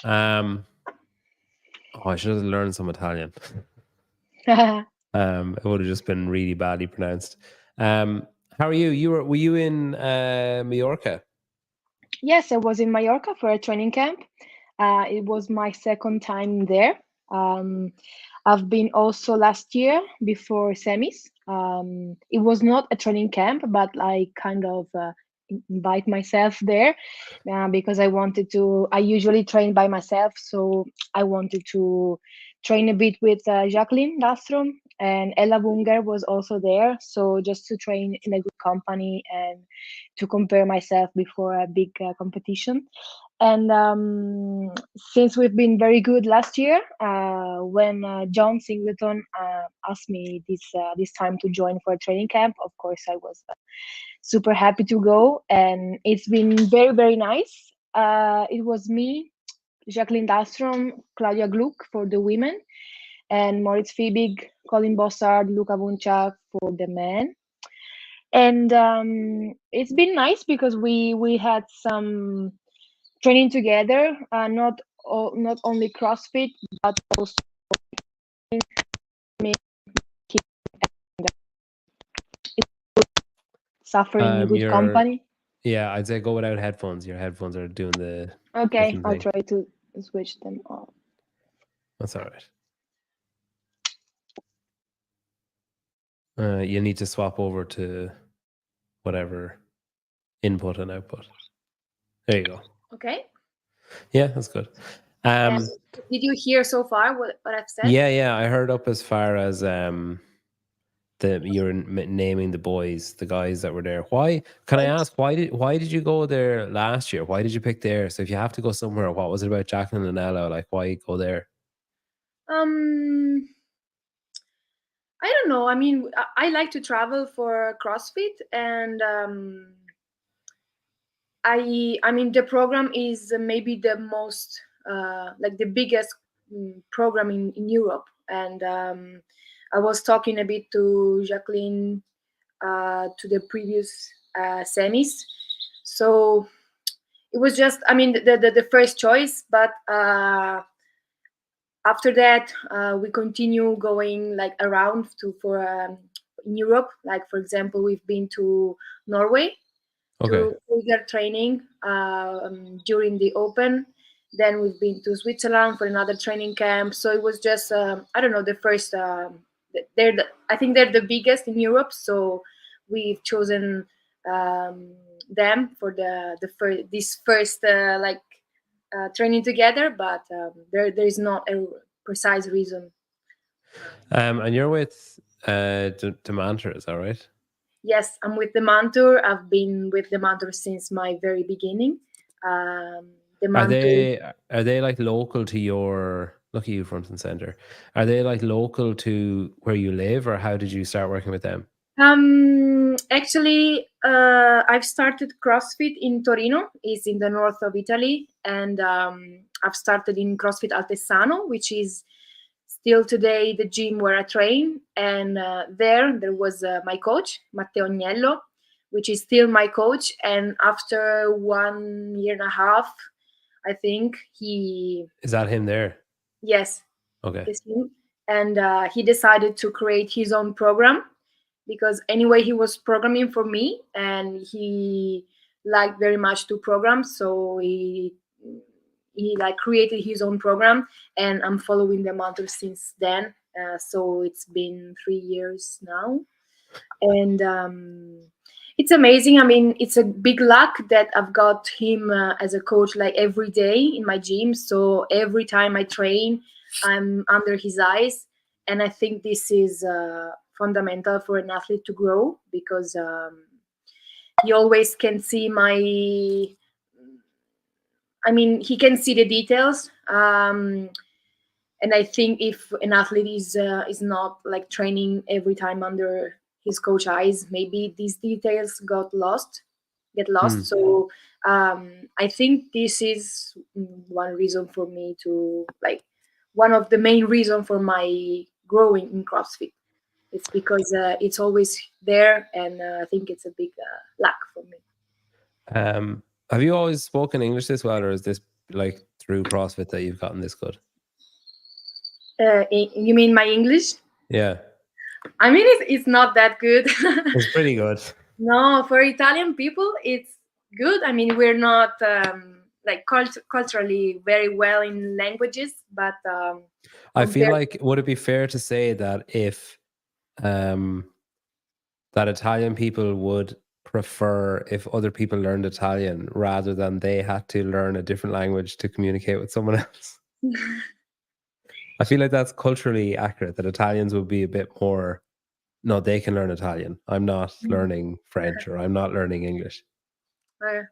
I should have learned some Italian. It would have just been really badly pronounced. How are you? Were you in Mallorca? Yes, I was in Mallorca for a training camp. It was my second time there. Um, I've been also last year before semis. It was not a training camp, but I kind of invite myself there because I wanted to. I usually train by myself, so I wanted to train a bit with Jacqueline Dastrom, and Ella Wunger was also there. So just to train in a good company and to compare myself before a big competition. And since we've been very good last year, when John Singleton asked me this time to join for a training camp, of course I was super happy to go, and it's been very very nice. It was me, Jacqueline Dahlstrom, Claudia Gluck for the women, and Moritz Fiebig, Colin Bossard, Luca Vuncic for the men. And it's been nice because we had some training together, not only CrossFit but also me suffering in good You're company. Yeah, I'd say go without headphones. Your headphones are doing the Okay, different I'll thing. try to switch them off. That's all right. You need to swap over to whatever input and output. There you go. Okay. Yeah, that's good. And did you hear so far what I've said? Yeah, I heard up as far as you're naming the boys, the guys that were there. Why? Can I ask why did you go there last year? Why did you pick there? So if you have to go somewhere, what was it about Jacqueline and Ella? Like, why go there? Um, I don't know. I mean, I like to travel for CrossFit, and I mean the program is maybe the most like the biggest program in Europe, and I was talking a bit to Jacqueline to the previous semis, so it was just I mean the first choice, but after that we continue going like around to for in Europe, like for example we've been to Norway Okay. to figure training during the open. Then we've been to Switzerland for another training camp. So it was just I don't know the first I think they're the biggest in Europe, so we've chosen them for the first this first like training together, but there is not a precise reason. And you're with Demanter, is that right? Yes, I'm with the Mantur. I've been with the Mantur since my very beginning. The Are Mantur. they like local to your look at you front and center? Are they like local to where you live, or how did you start working with them? Actually, I've started CrossFit in Torino. It's in the north of Italy, and I've started in CrossFit Altessano, which is still today the gym where I train. And there was my coach Matteo Agnello, which is still my coach. And after 1 year and a half, I think he Is that him there? yes, Okay. is him, and he decided to create his own program because anyway he was programming for me and he liked very much to program, so he like created his own program, and I'm following the mentor since then. So it's been 3 years now, and it's amazing. I mean, it's a big luck that I've got him as a coach like every day in my gym. So every time I train, I'm under his eyes, and I think this is fundamental for an athlete to grow because he always can see my. I mean, he can see the details. And I think if an athlete is not like training every time under his coach eyes, maybe these details get lost. So I think this is one reason for me to like one of the main reason for my growing in CrossFit. It's because it's always there, and I think it's a big luck for me. Have you always spoken English this well, or is this like through CrossFit that you've gotten this good? You mean my English? Yeah, I mean, it's not that good. it's pretty good. No, for Italian people, it's good. I mean, we're not like culturally very well in languages, but I feel compared, like, would it be fair to say that if um that Italian people would prefer if other people learned Italian rather than they had to learn a different language to communicate with someone else? I feel like that's culturally accurate, that Italians would be a bit more, no, they can learn Italian. I'm not learning French, or I'm not learning English.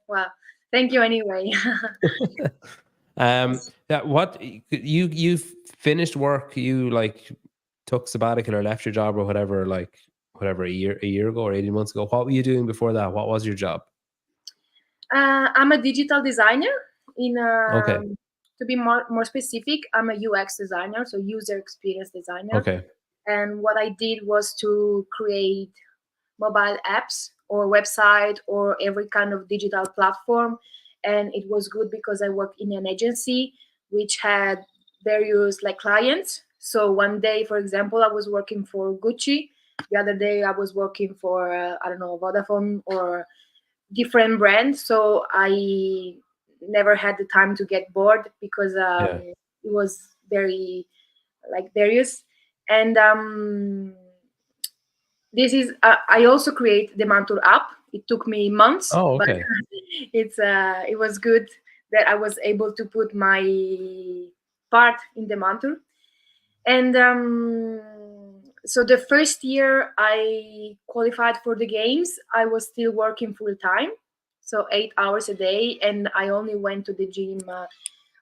well, thank you anyway. Yeah, what you finished work, you like took sabbatical or left your job or whatever, like whatever, a year ago or 18 months ago. What were you doing before that? What was your job? I'm a digital designer. In Okay. To be more specific, I'm a UX designer, so user experience designer. Okay. And what I did was to create mobile apps or website or every kind of digital platform. And it was good because I worked in an agency which had various like clients. So one day, for example, I was working for Gucci. The other day I was working for I don't know, Vodafone or different brands. So I never had the time to get bored because Yeah. it was very like various. And this is I also create the Mantur app. It took me months, Oh, but okay. it was good that I was able to put my part in the Mantur. And so the first year I qualified for the games, I was still working full time, so 8 hours a day, and I only went to the gym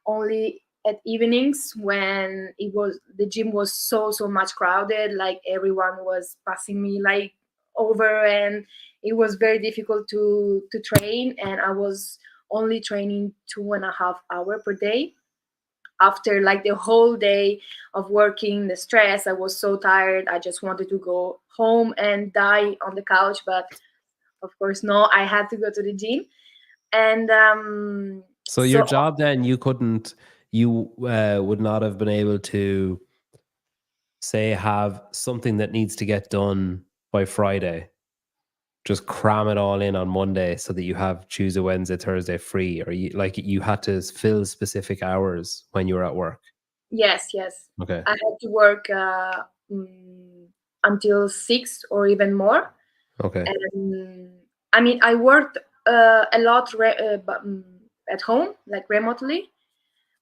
only at evenings when the gym was so much crowded, like everyone was passing me like over, and it was very difficult to train, and I was only training 2.5 hours per day. After like the whole day of working, the stress, I was so tired, I just wanted to go home and die on the couch, but of course no, I had to go to the gym. And So your so job then, you would not have been able to say have something that needs to get done by Friday, just cram it all in on Monday so that you have Tuesday, Wednesday, Thursday free, or you had to fill specific hours when you were at work. yes, Okay. I had to work until 6 or even more. Okay. And I mean, I worked a lot at home, like remotely,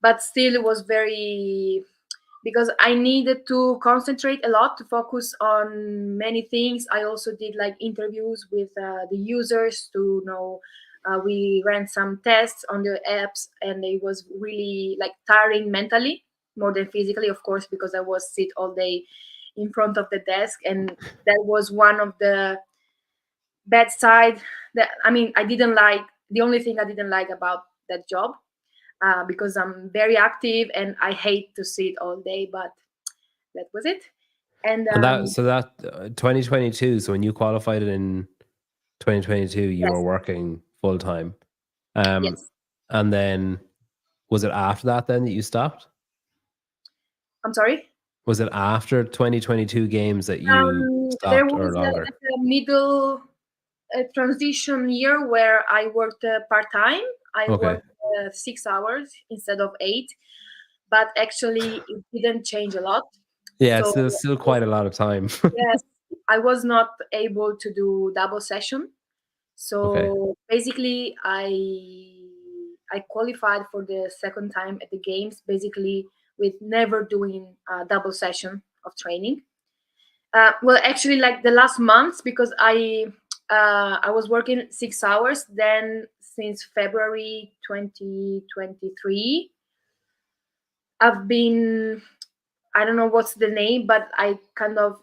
but still it was very, because I needed to concentrate a lot to focus on many things. I also did like interviews with the users to know. We ran some tests on the apps, and it was really like tiring mentally more than physically, of course, because I was sit all day in front of the desk, and that was one of the bad side that I mean I didn't like. The only thing I didn't like about that job, because I'm very active and I hate to sit all day, but that was it. And And that 2022. So when you qualified in 2022, you were yes, working full time. Um, yes. and then was it after that then that you stopped? I'm sorry. Was it after 2022 games that you There stopped, or was longer? like a middle transition year where I worked part time. I Okay. worked 6 hours instead of 8, but actually it didn't change a lot. Yeah, So still quite a lot of time. yes, I was not able to do double session. Okay. So basically, I qualified for the second time at the games, basically with never doing a double session of training. Well, actually, like the last months, because I was working 6 hours. Then since February 2023, I've been, I don't know what's the name, but I kind of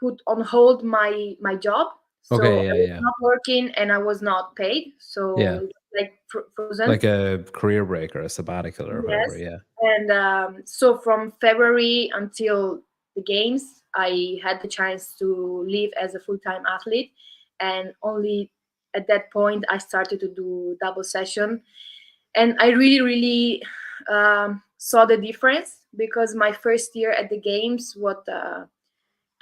put on hold my job. So Okay, I yeah, was yeah. not working and I was not paid. So Yeah. it was like frozen. Like a career break or a sabbatical or whatever, Yes. yeah. And so from February until the games, I had the chance to live as a full time athlete. And only at that point, I started to do double session. And I really, really saw the difference, because my first year at the games, what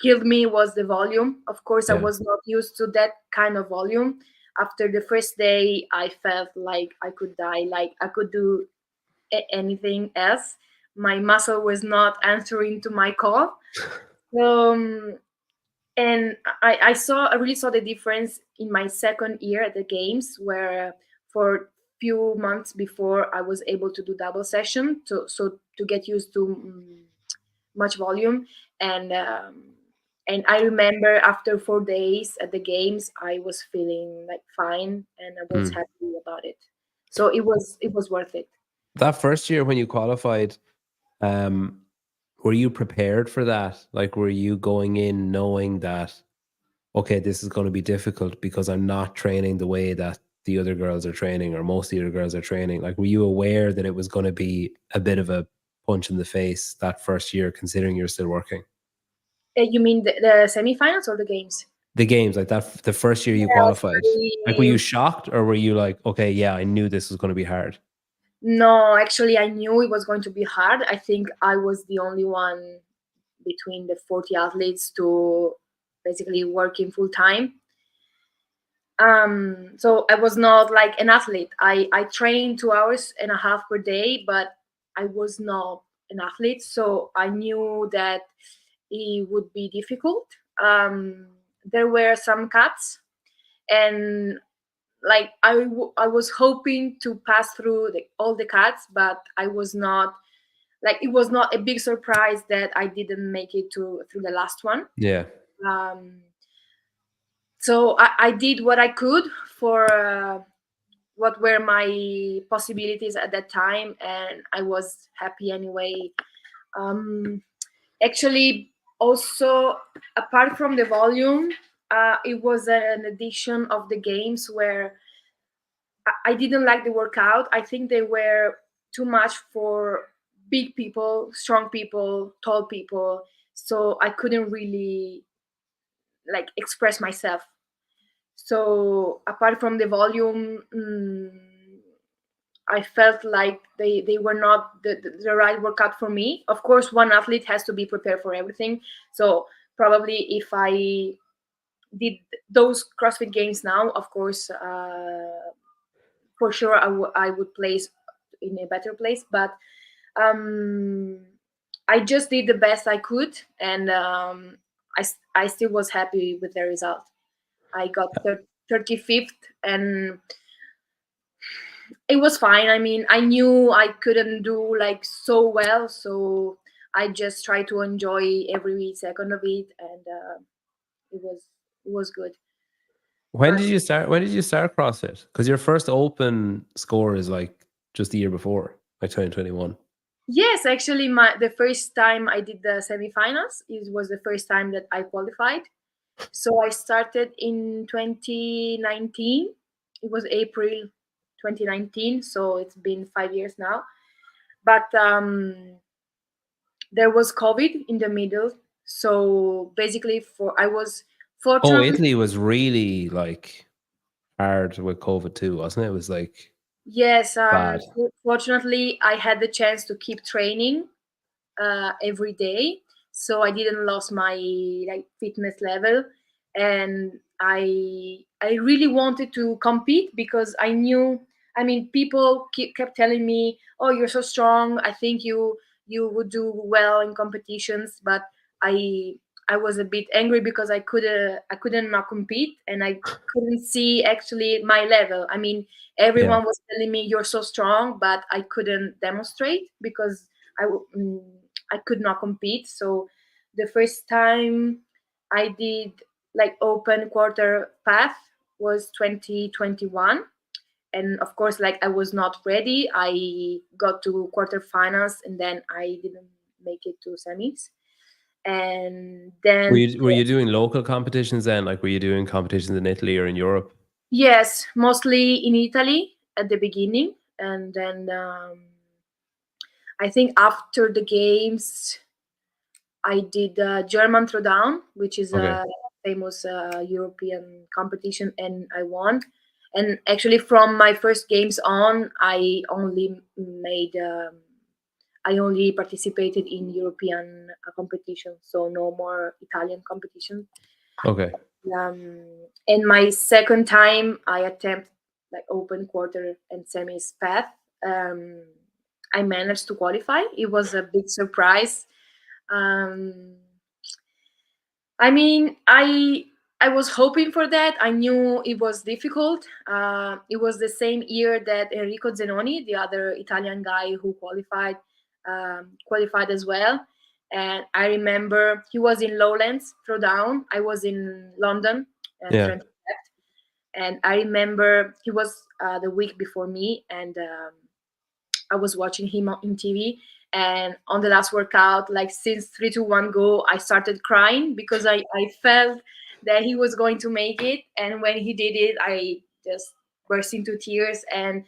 killed me was the volume. Of course, I Yeah. was not used to that kind of volume. After the first day, I felt like I could die, like I could do anything else. My muscle was not answering to my call. And I really saw the difference in my second year at the games, where for few months before I was able to do double session to get used to much volume. And um, and I remember after 4 days at the games, I was feeling like fine, and I was Mm. happy about it. So it was worth it. That first year when you qualified, um, were you prepared for that? Like, were you going in knowing that, okay, this is going to be difficult because I'm not training the way that the other girls are training, or most of the other girls are training? Like, were you aware that it was going to be a bit of a punch in the face that first year, considering you're still working? You mean the semifinals or the games? The games, like that, the first year you Yes, qualified, like, were you shocked, or were you like, okay, yeah, I knew this was going to be hard? no, actually, I knew it was going to be hard. I think I was the only one between the 40 athletes to basically working full time. So I was not like an athlete. I trained 2 hours and a half per day, but I was not an athlete. So I knew that it would be difficult. There were some cuts, and like I was hoping to pass through all the cuts, but I was not, like, it was not a big surprise that I didn't make it to through the last one. Yeah. um, so I did what I could for what were my possibilities at that time, and I was happy anyway. um, Actually, also, apart from the volume, it was an addition of the games where I didn't like the workout. I think they were too much for big people, strong people, tall people. So I couldn't really like express myself. So apart from the volume, I felt like they were not the right workout for me. Of course, one athlete has to be prepared for everything. So probably if I did those CrossFit games now, of course, for sure I would place in a better place. But um, I just did the best I could, and I still was happy with the result. I got 35th, and it was fine. I mean, I knew I couldn't do like so well, so I just tried to enjoy every second of it, and it was good. When did you start? When did you start CrossFit? Because your first open score is like just the year before, like 2021. Yes, actually, the first time I did the semifinals, it was the first time that I qualified. So I started in 2019. It was April 2019, so it's been 5 years now. But there was COVID in the middle, so basically, for I was Oh, fortunately. Italy was really like hard with COVID too, wasn't it? It was like Yes, bad. fortunately, I had the chance to keep training every day, so I didn't lose my like fitness level, and I really wanted to compete because I knew. I mean, people kept telling me, "Oh, you're so strong. I think you would do well in competitions," but I I was a bit angry because I couldn't not compete, and I couldn't see actually my level. I mean, Yeah. everyone was telling me you're so strong, but I couldn't demonstrate because I w- mm, I could not compete. So the first time I did like open quarter path was 2021, and of course, like, I was not ready. I got to quarterfinals, and then I didn't make it to semis. And Were then, you doing local competitions then? Like, were you doing competitions in Italy or in Europe? yes, mostly in Italy at the beginning, and then I think after the games I did German Throwdown, which is Okay. a famous European competition, and I won. And actually, from my first games on, I only made I only participated in European competition, so no more Italian competition. Okay. And my second time, I attempt like open, quarter, and semis path. I managed to qualify. It was a big surprise. Um, I mean, I was hoping for that. I knew it was difficult. It was the same year that Enrico Zenoni, the other Italian guy who qualified as well. And I remember he was in Lowlands throwdown. I was in London and Yeah. Trent. And I remember he was the week before me, and I was watching him on TV. And on the last workout, like since 3, 2, 1 go, I started crying because I felt that he was going to make it. And when he did it, I just burst into tears. And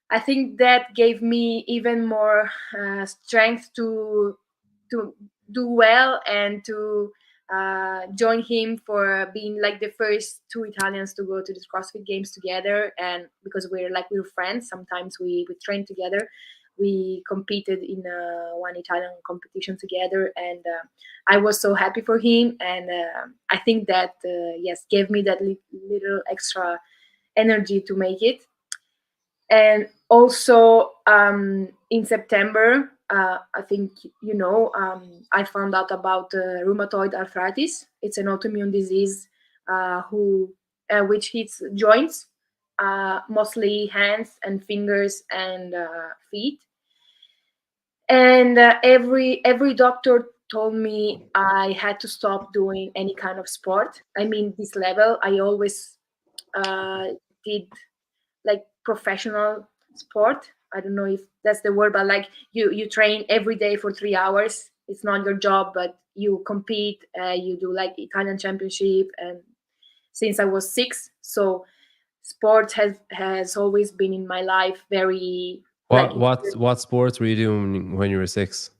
I think that gave me even more strength to do well and to join him for being like the first two Italians to go to the CrossFit Games together. And because we're friends, sometimes we train together. We competed in one Italian competition together, and I was so happy for him. And I think that yes, gave me that little extra energy to make it. And also in September, I think I found out about rheumatoid arthritis. It's an autoimmune disease which hits joints, mostly hands and fingers and feet. And every doctor told me I had to stop doing any kind of sport. I mean, this level, I always did like professional sport. I don't know if that's the word, but like you train every day for 3 hours. It's not your job, but you compete. You do like Italian championship, and since I was 6, so sport has always been in my life very like. What sports were you doing when you were 6?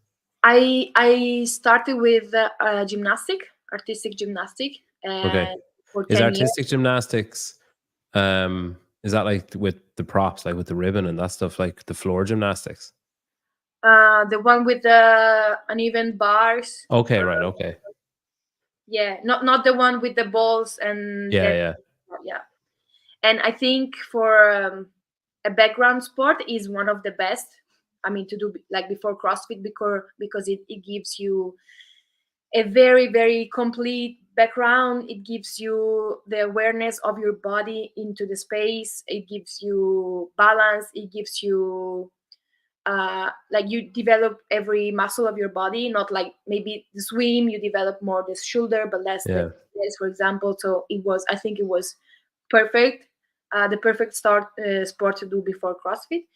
I started with artistic gymnastic, Okay. and for Is 10 years. artistic gymnastics, is that like with the props, like with the ribbon and that stuff, like the floor gymnastics? The one with the uneven bars. Okay, right. Okay. Yeah, not the one with the balls and Yeah. yeah. And I think for a background sport is one of the best. I mean, to do like before CrossFit because it gives you a very very complete background. It gives you the awareness of your body into the space. It gives you balance. It gives you like you develop every muscle of your body, not like maybe the swim you develop more the shoulder but less Yeah. the legs, for example. So I think it was perfect, the perfect sport to do before CrossFit.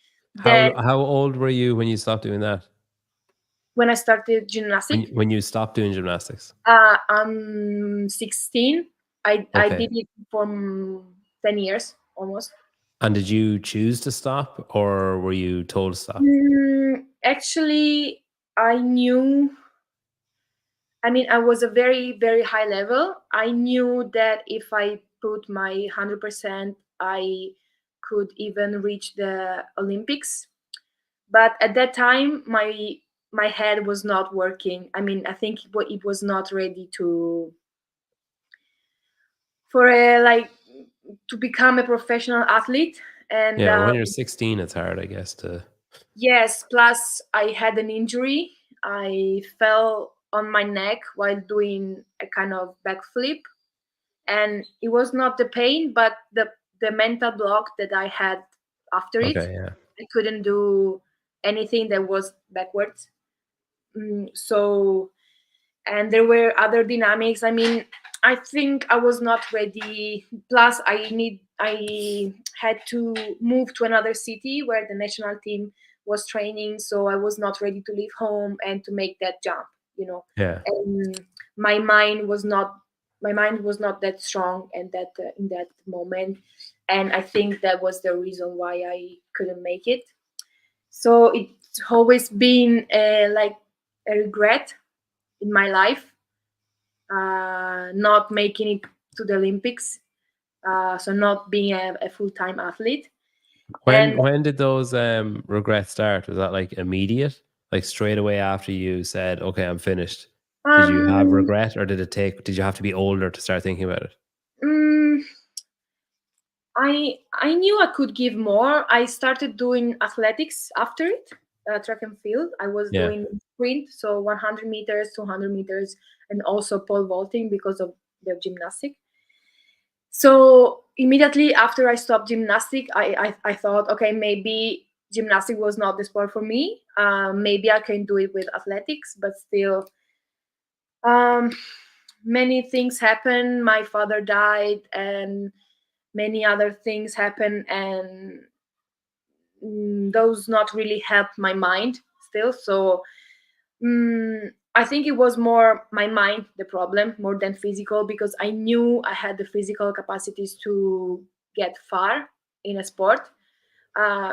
Then How old were you when you stopped doing that? when I started gymnastics, When you stopped doing gymnastics? I'm 16. I Okay. did it for 10 years almost. And did you choose to stop, or were you told to stop? Actually, I knew. I mean, I was a very, very high level. I knew that if I put my 100%, I could even reach the Olympics. But at that time, my head was not working. I mean, I think it was not ready for a like to become a professional athlete. And Yeah, well, when you're 16, it's hard, I guess, to. yes, plus I had an injury. I fell on my neck while doing a kind of backflip, and it was not the pain but the mental block that I had after it. Okay, yeah. I couldn't do anything that was backwards. So, and there were other dynamics. I mean, I think I was not ready. Plus I had to move to another city where the national team was training, so I was not ready to leave home and to make that jump, Yeah. and my mind was not that strong and that in that moment. And I think that was the reason why I couldn't make it. So it's always been like a regret in my life, not making it to the Olympics, so not being a full-time athlete. And When did those regrets start? Was that like immediate? Like straight away after you said, "Okay, I'm finished." Did you have regret, or did you have to be older to start thinking about it? mm, I knew I could give more. I started doing athletics after it, track and field. I was Yeah. doing sprint, so 100 meters, 200 meters, and also pole vaulting because of the gymnastic. So immediately after I stopped gymnastic, I thought, okay, maybe gymnastic was not the sport for me. Maybe I can do it with athletics, but still, um, many things happened. My father died, and many other things happened, and those not really helped my mind still. So I think it was more my mind the problem more than physical, because I knew I had the physical capacities to get far in a sport.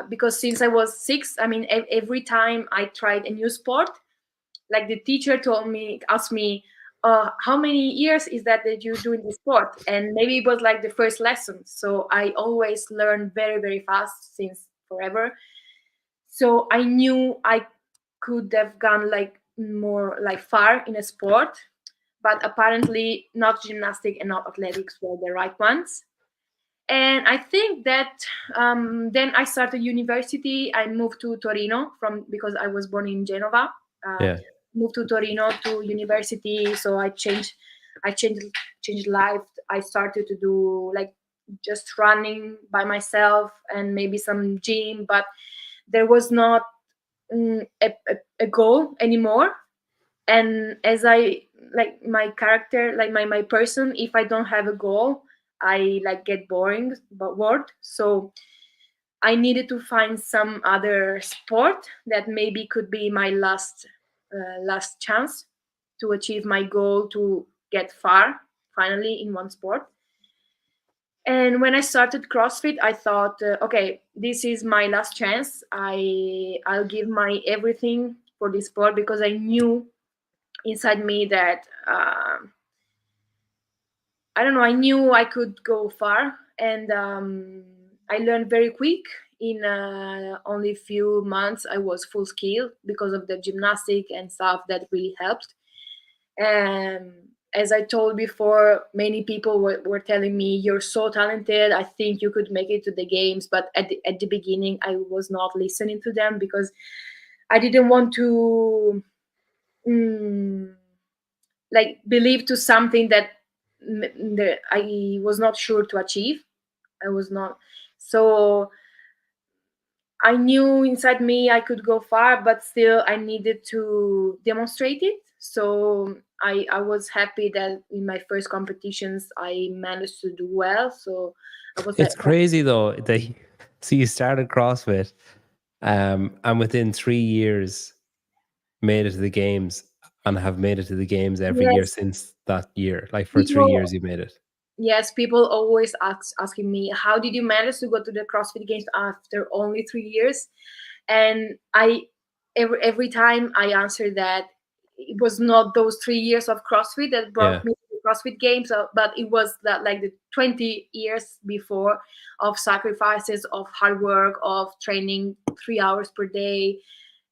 Because since I was 6, I mean, every time I tried a new sport, like the teacher asked me, how many years is that you do in this sport? And maybe it was like the first lesson. So I always learned very, very fast since forever. So I knew I could have gone like more like far in a sport, but apparently not gymnastic and not athletics were the right ones. And I think that then I started university. I moved to Torino because I was born in Genova. Uh, Yeah. Moved to Torino to university, so I changed life. I started to do like just running by myself and maybe some gym, but there was not a goal anymore. And as I like my character, like my person, if I don't have a goal, I like get bored. So I needed to find some other sport that maybe could be my last chance to achieve my goal to get far finally in one sport. And when I started CrossFit, I thought, okay, this is my last chance. I'll give my everything for this sport, because I knew inside me that I don't know. I knew I could go far, and I learned very quick. In only few months, I was full skill because of the gymnastic and stuff that really helped. And as I told before, many people were telling me, "You're so talented. I think you could make it to the games." But at the beginning, I was not listening to them because I didn't want to. Mm, like believe to something that I was not sure to achieve. I was not. So I knew inside me I could go far, but still I needed to demonstrate it. So I was happy that in my first competitions I managed to do well. So I was It's crazy though that so you started CrossFit, and within 3 years made it to the games and have made it to the games every year yes, since that year. Like for 3 years people you made it. yes, people always asking me, how did you manage to go to the CrossFit Games after only 3 years? And I every time I answer that it was not those 3 years of CrossFit that brought Yeah. me to the CrossFit Games, but it was that like the 20 years before of sacrifices, of hard work, of training 3 hours per day,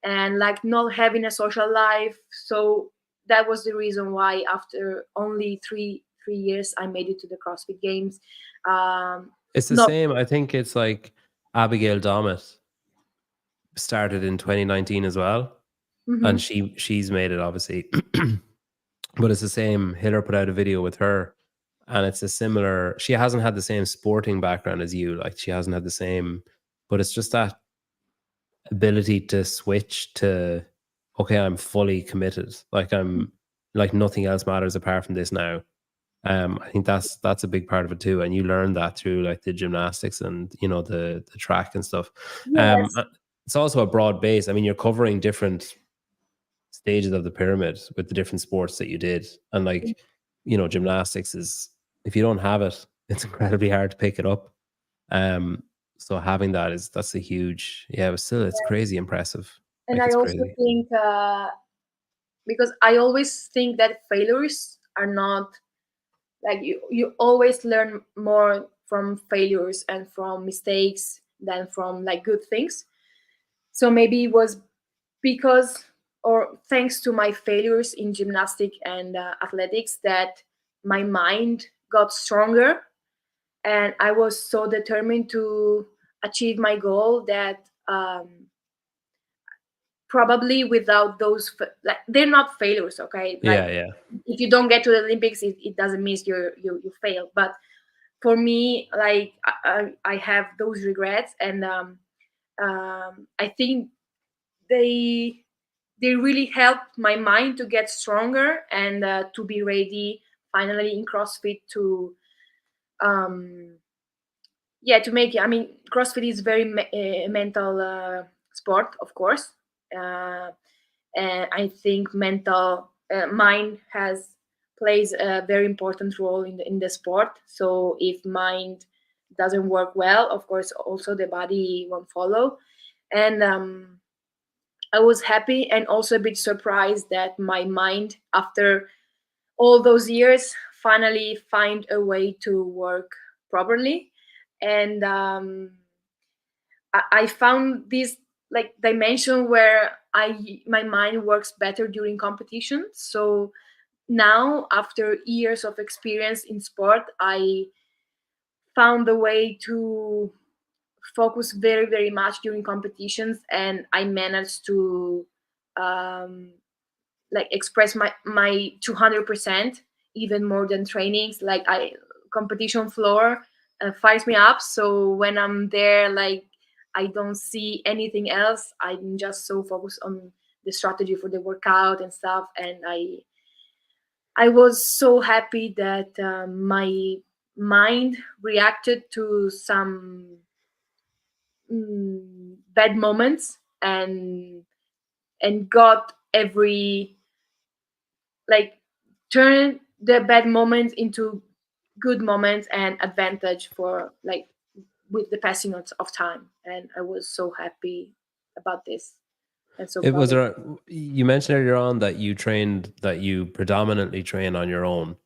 and like not having a social life. So that was the reason why after only three years I made it to the CrossFit Games. It's the Not same. I think it's like Abigail Dommett started in 2019 as well. And mhm. she's made it obviously. But it's the same. Hiller put out a video with her, and it's a similar. She hasn't had the same sporting background as you. Like she hasn't had the same, but it's just that ability to switch to, okay, I'm fully committed. Like I'm like nothing else matters apart from this now. I think that's a big part of it too, and you learn that through like the gymnastics and the track and stuff. Yes, It's also a broad base. I mean, you're covering different stages of the pyramid with the different sports that you did, and like gymnastics is, if you don't have it, it's incredibly hard to pick it up. So having that's a huge, yeah, but still it's crazy impressive. and Like I it's also crazy. think because I always think that failures are not like you always learn more from failures and from mistakes than from like good things. So maybe it was because or thanks to my failures in gymnastic and athletics, that my mind got stronger, and I was so determined to achieve my goal that probably without those like, they're not failures, okay, like Yeah. if you don't get to the Olympics, it doesn't mean you fail. But for me, like I have those regrets, and I think they they really helped my mind to get stronger and to be ready finally in CrossFit to um, yeah, to make it. I mean, CrossFit is very mental sport, of course, uh, and I think mental mind has plays a very important role in the sport. So if mind doesn't work well, of course, also the body won't follow. And I was happy and also a bit surprised that my mind, after all those years, finally find a way to work properly. And I found this like dimension where my mind works better during competition. So now, after years of experience in sport, I found a way to focus very very much during competitions, and I managed to um, like express my 200% even more than trainings. Like I competition floor fires me up, so when I'm there, like I don't see anything else. I'm just so focused on the strategy for the workout and stuff, and I was so happy that my mind reacted to some bad moments, and got every like turn the bad moments into good moments and advantage for like with the passing of time. And I was so happy about this and so It proud was of. you mentioned earlier on that you predominantly train on your own,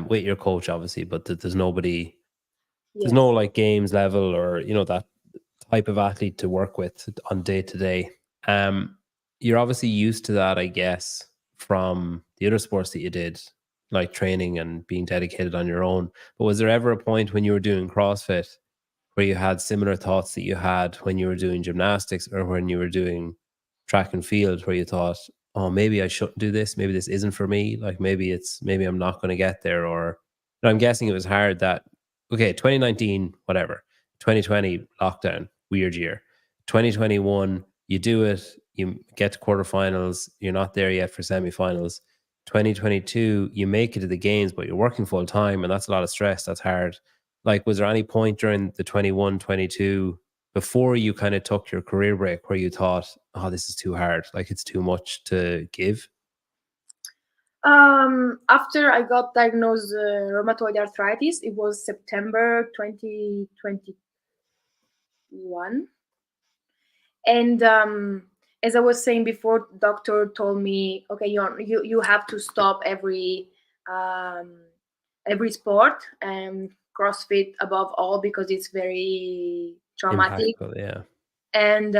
with your coach obviously, but that there's no Yes. like games level or that type of athlete to work with on day to day. You're obviously used to that, I guess, from the other sports that you did, like training and being dedicated on your own. But was there ever a point when you were doing CrossFit where you had similar thoughts that you had when you were doing gymnastics or when you were doing track and field, where you thought, oh, maybe I shouldn't do this, maybe this isn't for me, like maybe I'm not going to get there? Or I'm guessing it was hard that, okay, 2019 whatever, 2020 lockdown, weird year, 2021 you do it, you get to quarterfinals, you're not there yet for semifinals, 2022 you make it to the games but you're working full time, and that's a lot of stress, that's hard. Like, was there any point during the 21, 22, before you kind of took your career break, where you thought, oh, this is too hard, like it's too much to give? After I got diagnosed rheumatoid arthritis, it was September 2021. And as I was saying before, doctor told me, okay, you have to stop um, every sport, and CrossFit above all, because it's very traumatic. Impactful, yeah. And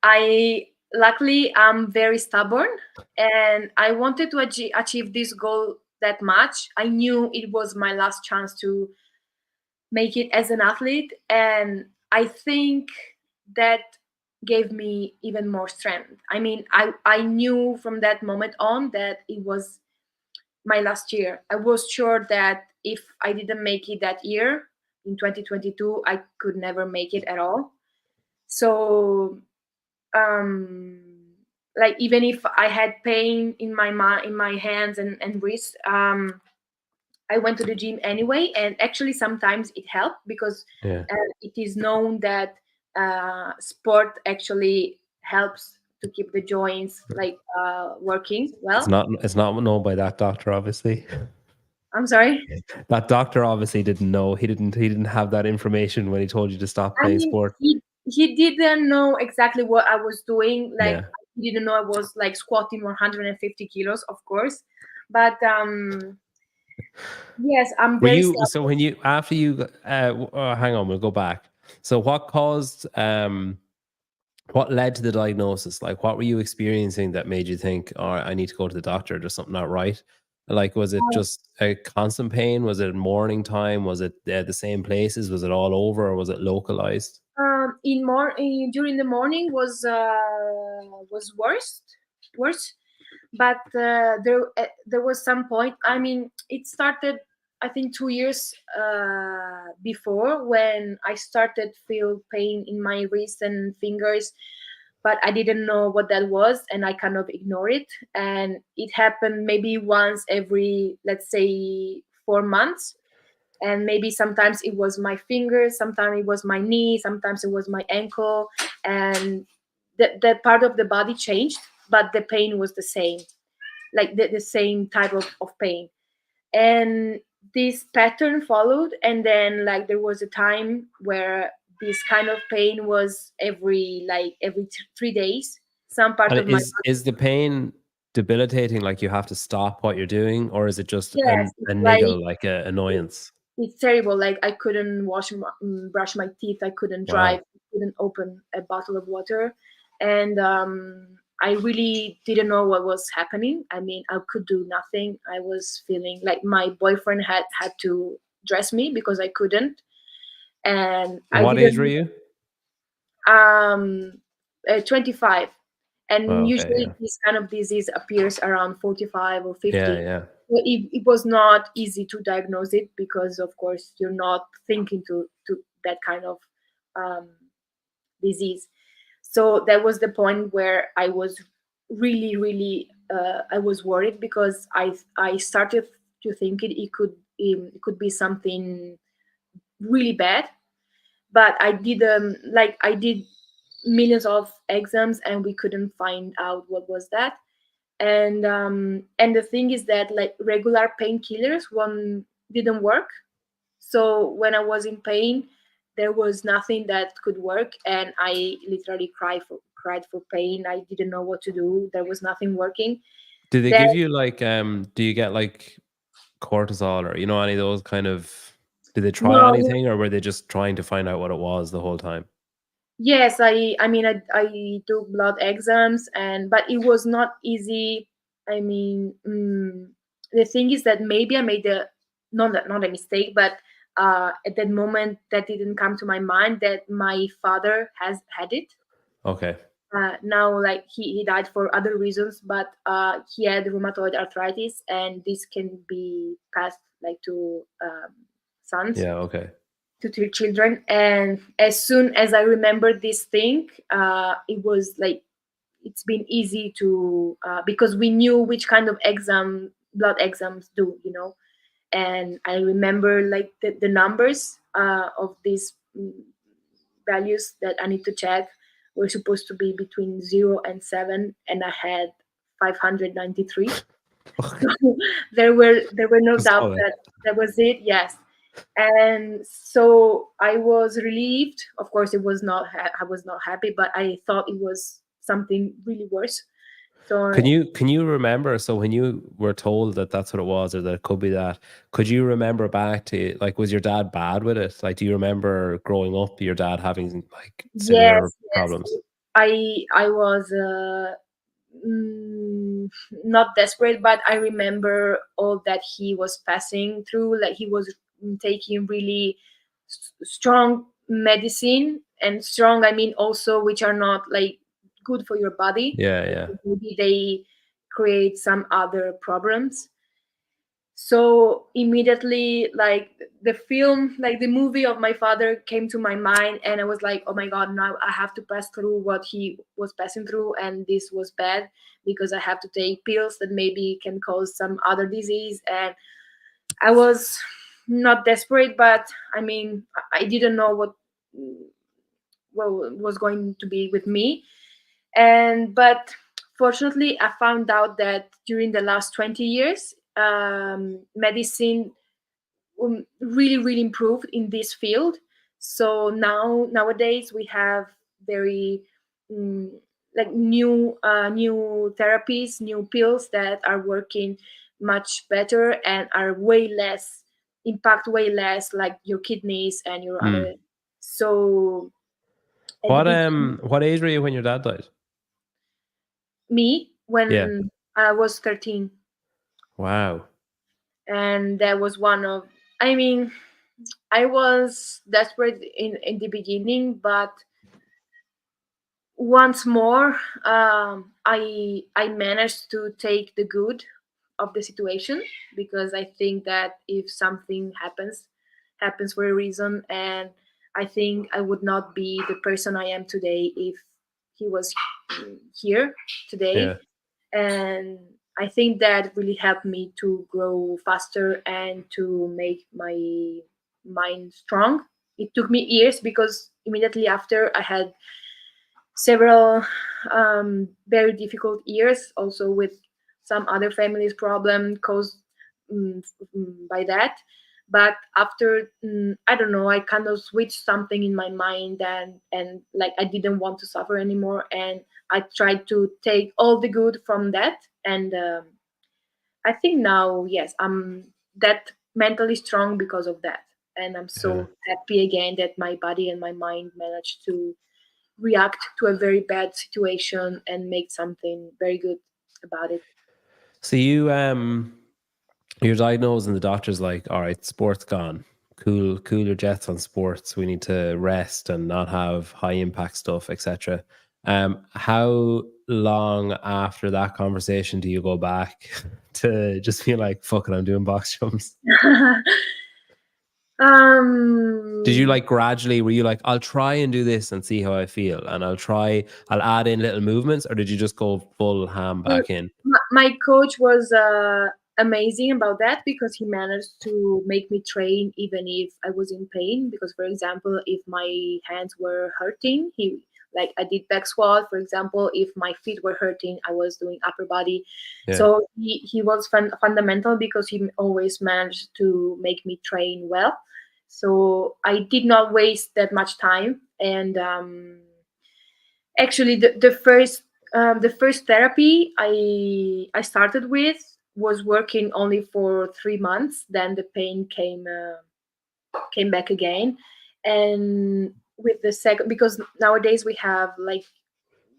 I luckily I'm very stubborn, and I wanted to achieve this goal that much. I knew it was my last chance to make it as an athlete, and I think that gave me even more strength. I mean, I knew from that moment on that it was my last year. I was sure that if I didn't make it that year in 2022, I could never make it at all. So um like even if I had pain in in my hands and wrist, I went to the gym anyway, and actually sometimes it helped because Yeah. it is known that sport actually helps to keep the joints like working It's well. not it's not known by that doctor, obviously. I'm sorry. That doctor obviously didn't know. He didn't have that information when he told you to stop I playing mean, sport. he didn't know exactly what I was doing. Like Yeah. he didn't know I was like squatting 150 kilos, of course. But yes, I'm Were very you, so stubborn. when you, after you hang on, we'll go back. So what caused What led to the diagnosis? Like, what were you experiencing that made you think, "Oh, I need to go to the doctor. There's something not right." Like, was it just a constant pain? Was it morning time? Was it the same places? Was it all over, or was it localized? During the morning was worse, but there was some point. I mean, it started, I think, 2 years before, when I started feel pain in my wrist and fingers, but I didn't know what that was, and I kind of ignore it. And it happened maybe once every, let's say, 4 months. And maybe sometimes it was my fingers, sometimes it was my knee, sometimes it was my ankle, and that part of the body changed, but the pain was the same, like the same type of pain. And this pattern followed, and then like there was a time where this kind of pain was every 3 days, some part And of my body. is the pain debilitating? Like you have to stop what you're doing, or is it just Yes, a it's like, niggle, like a annoyance? it's terrible. Like I couldn't brush my teeth. I couldn't drive. Wow. I couldn't open a bottle of water, and I really didn't know what was happening. I mean, I could do nothing. I was feeling like my boyfriend had to dress me because I couldn't, and I What age were didn't. you? 25, Oh, and okay, usually yeah, this kind of disease appears around 45 or yeah, 50. yeah. So it was not easy to diagnose it, because of course you're not thinking to that kind of um, disease. So that was the point where I was really I was worried, because I started to think it could be something really bad. But I did millions of exams, and we couldn't find out what was that. And the thing is that like regular painkillers one didn't work. So when I was in pain, there was nothing that could work, and I literally cried for pain. I didn't know what to do. There was nothing working. Do they Then give you like do you get like cortisol, or any of those kind of, did they try no, anything, or were they just trying to find out what it was the whole time? yes, I mean, I took blood exams, and but it was not easy. I mean, the thing is that maybe I made not a mistake, but at that moment that didn't come to my mind that my father has had it. Okay. Now, like he died for other reasons, but he had rheumatoid arthritis, and this can be passed like to sons, Yeah, okay. to three children. And as soon as I remembered this thing, it was like it's been easy to because we knew which kind of blood exams do, and I remember like the numbers of these values that I need to check were supposed to be between 0 and 7, and I had 593. Okay. There were no Just doubt all that that was it. Yes. And so I was relieved. Of course, it was not. I was not happy, but I thought it was something really worse. So Can you remember, so when you were told that that's what it was, or that it could be that, could you remember back to, like, was your dad bad with it? Like, do you remember growing up, your dad having like similar yes, yes, problems? I was not desperate, but I remember all that he was passing through. Like he was taking really strong medicine, and strong, I mean, also which are not like good for your body. Yeah, yeah. Maybe they create some other problems. So immediately, like the film, like the movie of my father came to my mind, and I was like, oh my god, now I have to pass through what he was passing through, and this was bad, because I have to take pills that maybe can cause some other disease. And I was not desperate, but I mean, I didn't know what was going to be with me. And but fortunately, I found out that during the last 20 years, medicine really improved in this field. So nowadays we have very um, like new therapies, new pills that are working much better and are way less like your kidneys and your Mm. other. So At the beginning, What age were you when your dad died? me when Yeah. I was 13, Wow. and that was one of. I mean, I was desperate in the beginning, but once more, I managed to take the good of the situation, because I think that if something happens for a reason, and I think I would not be the person I am today if he was here today. Yeah. And I think that really helped me to grow faster and to make my mind strong. It took me years, because immediately after I had several very difficult years, also with some other families problem caused by that. But after, I don't know, I kind of switched something in my mind, and like I didn't want to suffer anymore, and I tried to take all the good from that. And I think now, yes, I'm that mentally strong because of that, and I'm Yeah. so happy again that my body and my mind managed to react to a very bad situation and make something very good about it. So you're diagnosed and the doctor's like, all right, sports gone. Cool your jets on sports. We need to rest and not have high impact stuff, etc. How long after that conversation do you go back to just feel like, fuck it, I'm doing box jumps? Did you um, like gradually, were you like, I'll try and do this and see how I feel, and I'll add in little movements, or did you just go full ham back in? my coach was amazing about that, because he managed to make me train even if I was in pain. Because, for example, if my hands were hurting, like I did back squat, for example. If my feet were hurting, I was doing upper body. Yeah. So he was fundamental, because he always managed to make me train well. So I did not waste that much time. And actually, the first therapy I started with was working only for 3 months. Then the pain came back again, and with the second, because nowadays we have like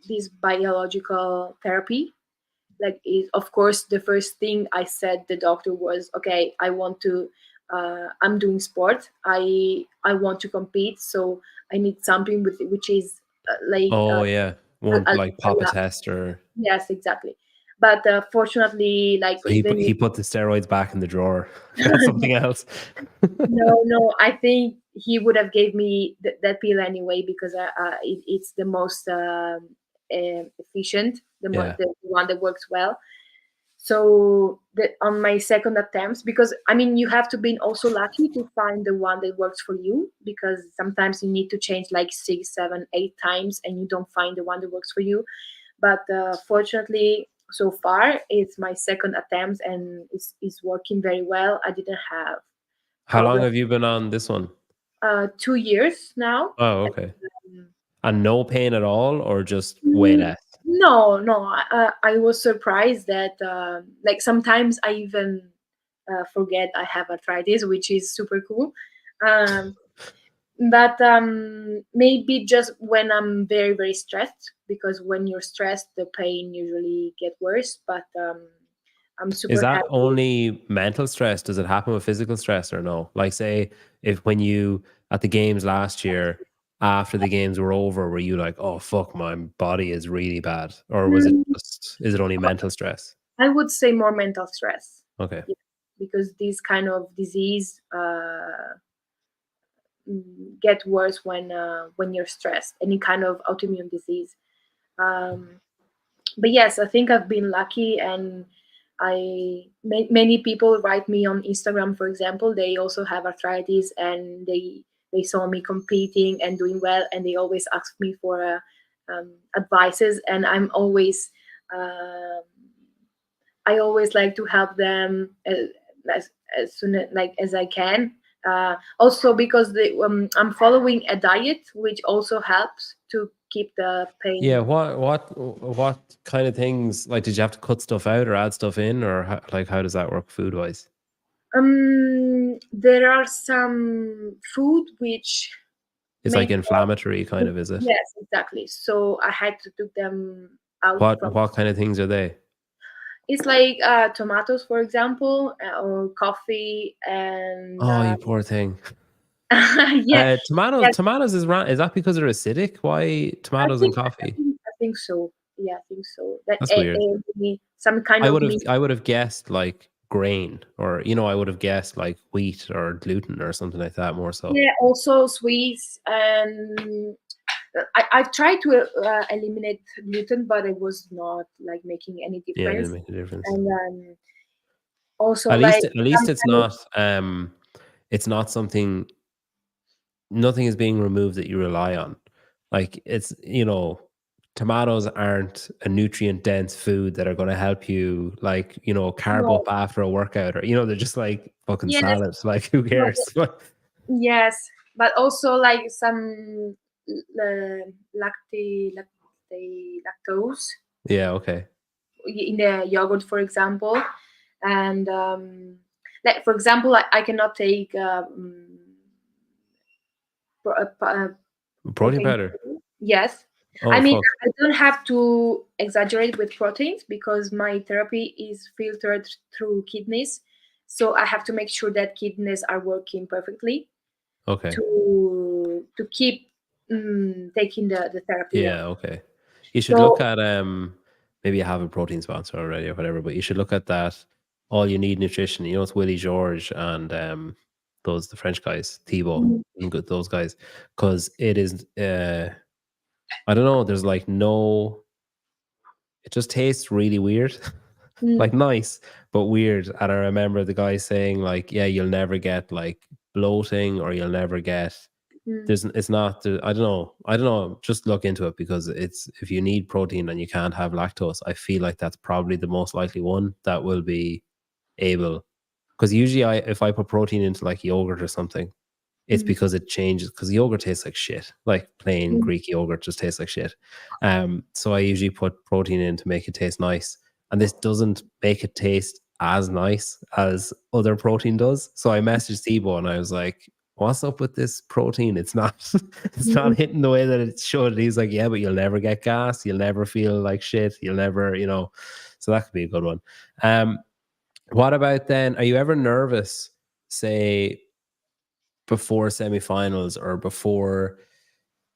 this biological therapy. Like, of course, the first thing I said the doctor was, okay, I want to. I'm doing sport. I want to compete, so I need something with which is like Oh yeah. Won't like pop a a test or yes, exactly. But fortunately, like so even he put the steroids back in the drawer. Got something else. no, I think he would have gave me that pill anyway, because it's the most efficient, Yeah. the one that works well. So on my second attempts, because I mean, you have to be also lucky to find the one that works for you, because sometimes you need to change like 6, 7, 8 times and you don't find the one that works for you. But fortunately, so far it's my second attempt, and it's working very well. I didn't have How long problem. have you been on this one? 2 years now. Oh, okay. Um, And no pain at all, or just way mm, less? no, I was surprised that like sometimes I even forget I have arthritis, which is super cool. Um, but maybe just when I'm very very stressed, because when you're stressed the pain usually get worse. But I'm Is super that happy. only mental stress? Does it happen with physical stress or no? Like, say, if when you at the games last year, after the games were over, were you like, oh fuck, my body is really bad, or was it Mm, just is it only mental stress? I would say more mental stress. Okay. Yeah, because this kind of disease get worse when you're stressed, any kind of autoimmune disease. um, but yes, I think I've been lucky, and many people write me on Instagram, for example. They also have arthritis, and they saw me competing and doing well, and they always ask me for advices, and um, I always like to help them as soon as I can. Also, because I'm following a diet, which also helps to keep the Yeah. pain. What kind of things? Like, did you have to cut stuff out or add stuff in, or how does that work food wise? There are some food which It's like inflammatory kind of, is it? Yes, exactly. So I had to take them out from. What kind of things are they? It's like tomatoes, for example, or coffee, and Oh, you poor thing. yeah, yes, Tomatoes is that because they're acidic? Why I tomatoes and think coffee? I think so. Yeah, I think so. That That's weird. some kind of meat. I would have guessed like grain, or I would have guessed like wheat or gluten or something like that more so. Yeah, also sweets, and I tried to eliminate gluten, but it was not like making any Yeah, it difference. didn't make a difference. And also like At least some kind of, it's not something, nothing is being removed that you rely on. Like it's, tomatoes aren't a nutrient dense food that are going to help you like, carb no, up after a workout, or they're just like fucking yes, salads. Like who no, cares? yes, but also like some lactose Yeah, okay. in the yogurt, for example, and like for example, I cannot take Protein protein. powder. Yes, I Oh mean fuck. I don't have to exaggerate with proteins because my therapy is filtered through kidneys, so I have to make sure that kidneys are working perfectly Okay. to keep taking the therapy. Yeah. Yeah, okay. You should look So at maybe you have a protein sponsor already or whatever, but you should look at that All You Need Nutrition. It's Willie George and the French guys, Thibaut, mm, and those guys, because it is I don't know, there's like no, it just tastes really weird. mm, Like nice, but weird. And I remember the guy saying like, yeah, you'll never get like bloating, or you'll never get, mm, it's not I don't know, just look into it, because it's, if you need protein and you can't have lactose, I feel like that's probably the most likely one that will be able, because usually if I put protein into like yogurt or something, it's mm, because it changes, because yogurt tastes like shit, like plain mm, Greek yogurt just tastes like shit. So I usually put protein in to make it taste nice, and this doesn't make it taste as nice as other protein does. So I messaged Thibaut and I was like, what's up with this protein? It's not it's not mm. hitting the way that it should. And he's like, yeah, but you'll never get gas, you'll never feel like shit, you'll never, so that could be a good one. What about then, are you ever nervous, say before semifinals or before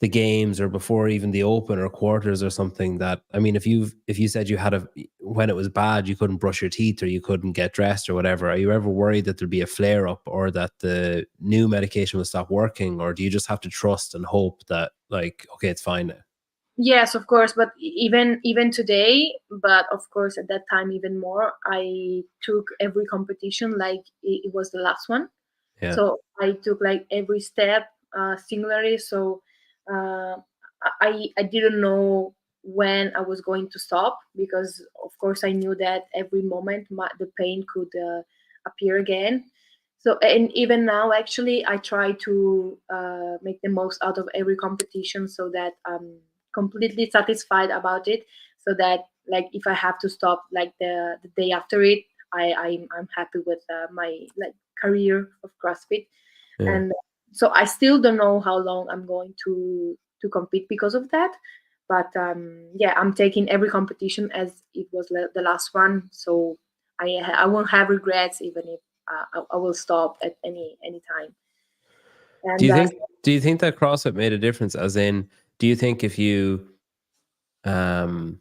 the games or before even the open or quarters or something, that, I mean, if you said you had when it was bad, you couldn't brush your teeth or you couldn't get dressed or whatever, are you ever worried that there'd be a flare up, or that the new medication will stop working, or do you just have to trust and hope that, like, okay, it's fine now? Yes, of course, but even today, but of course at that time even more, I took every competition like it was the last one. Yeah. So I took like every step singularly. So uh, I didn't know when I was going to stop, because of course I knew that every moment the pain could appear again. So, and even now actually I try to make the most out of every competition, so that I'm completely satisfied about it, so that like if I have to stop like the day after it, I'm happy with my like career of CrossFit. Yeah. And so I still don't know how long I'm going to compete because of that, but yeah, I'm taking every competition as it was the last one, so I won't have regrets even if I will stop at any time. Do And you think do you think that CrossFit made a difference? As in, do you think if you um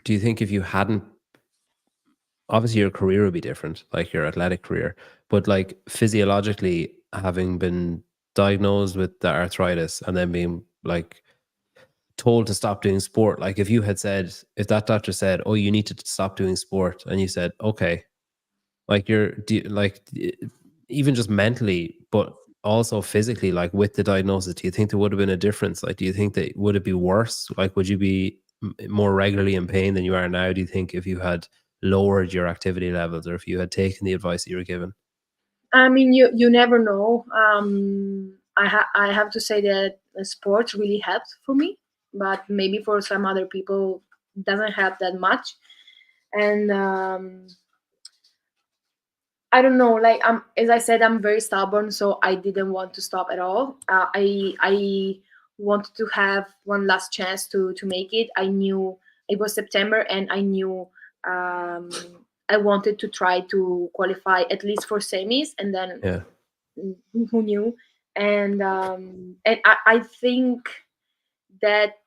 do you think if you hadn't, obviously your career would be different, like your athletic career, but like physiologically, having been diagnosed with the arthritis and then being like told to stop doing sport, like if that doctor said, oh, you need to stop doing sport, and you said, okay, like even just mentally, but also physically, like with the diagnosis, do you think there would have been a difference? Like, do you think that would it be worse? Like, would you be more regularly in pain than you are now, do you think, if you had lowered your activity levels, or if you had taken the advice that you were given? I mean, you never know. I have to say that sports really helped for me, but maybe for some other people it doesn't help that much. And I don't know. Like, as I said, I'm very stubborn, so I didn't want to stop at all. I wanted to have one last chance to make it. I knew it was September, and I knew um, I wanted to try to qualify at least for semis, and then Yeah. who knew? And I think that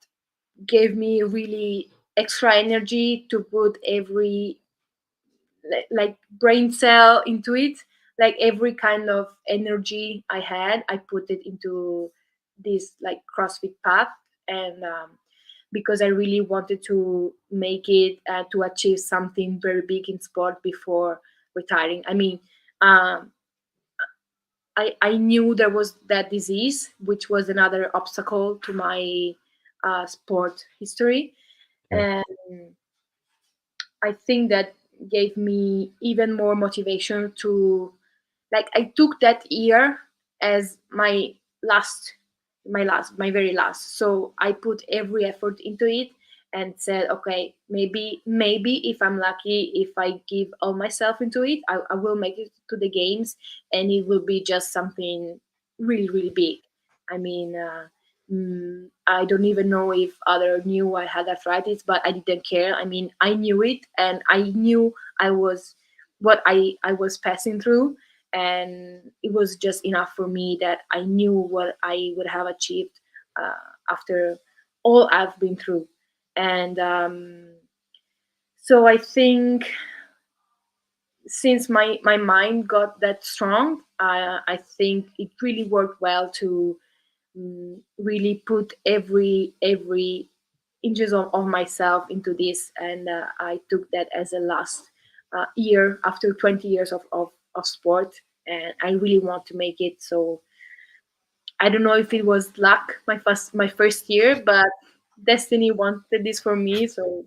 gave me really extra energy to put every like brain cell into it, like every kind of energy I had, I put it into this like CrossFit path. And because I really wanted to make it, to achieve something very big in sport before retiring. I mean, um, I knew there was that disease, which was another obstacle to my sport history. Yeah. And I think that gave me even more motivation to, like, I took that year as my very last. So I put every effort into it and said, okay, maybe if I'm lucky, if I give all myself into it, I will make it to the games, and it will be just something really, really big. I mean, I don't even know if other knew I had arthritis, but I didn't care. I mean, I knew it, and I knew I was what I was passing through, and it was just enough for me that I knew what I would have achieved after all I've been through. And so I think since my mind got that strong, I think it really worked well to really put every inches of myself into this. And I took that as a last year after 20 years of sport, and I really want to make it. So I don't know if it was luck my first year, but destiny wanted this for me. So